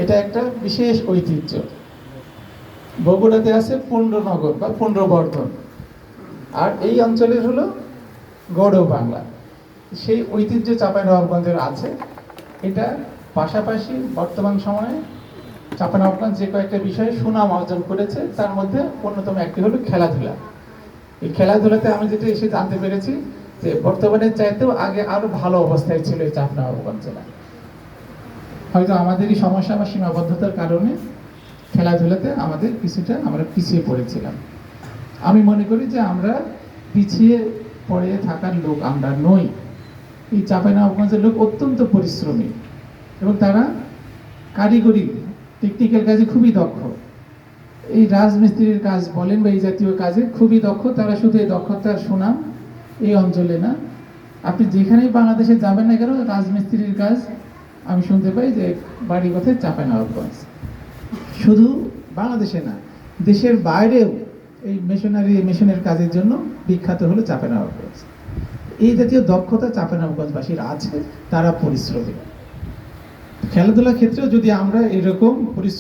এটা একটা বিশেষ ঐতিহ্য। বগুড়াতে আছে পুণ্ড্রনগর বা পুণ্ড্রবর্ধন, আর এই অঞ্চলের হলো গৌড় বাংলা। সেই ঐতিহ্য চাঁপাইনবাবগঞ্জের আছে। এটা পাশাপাশি বর্তমান সময়ে চাঁপাইনবাবগঞ্জ যে কয়েকটা বিষয়ে সুনাম অর্জন করেছে, তার মধ্যে অন্যতম একটি হলো খেলাধুলা। এই খেলাধুলাতে আমি যেটা এসে জানতে পেরেছি যে বর্তমানের চাইতেও আগে আরো ভালো অবস্থায় ছিল এই চাঁপাইনবাবগঞ্জ জেলা। হয়তো আমাদেরই সমস্যা বা সীমাবদ্ধতার কারণে খেলাধুলাতে আমাদের কিছুটা আমরা পিছিয়ে পড়েছিলাম। আমি মনে করি যে আমরা পিছিয়ে পড়ে থাকার লোক আমরা নই। এই চাঁপাইনবাবগঞ্জের লোক অত্যন্ত পরিশ্রমী এবং তারা কারিগরি টেকনিক্যাল কাজে খুবই দক্ষ। এই রাজমিস্ত্রির কাজ বলেন বা এই জাতীয় কাজে খুবই দক্ষ তারা। শুধু এই দক্ষতার সুনাম এই অঞ্চলে না, আপনি যেখানেই বাংলাদেশে যাবেন না কেন, রাজমিস্ত্রির কাজ আমি শুনতে পাই যে বাড়ি কথায় চাঁপাইনবাবগঞ্জ। শুধু বাংলাদেশে না, দেশের বাইরেও এই মিশনের কাজের জন্য বিখ্যাত হলো চাঁপাইনবাবগঞ্জ। এই জাতীয় দক্ষতা চাঁপাইনবাবগঞ্জবাসীর আছে, তারা পরিশ্রমী। খেলাধুলার ক্ষেত্রেও যদি আমরা এরকম পরিশ্রম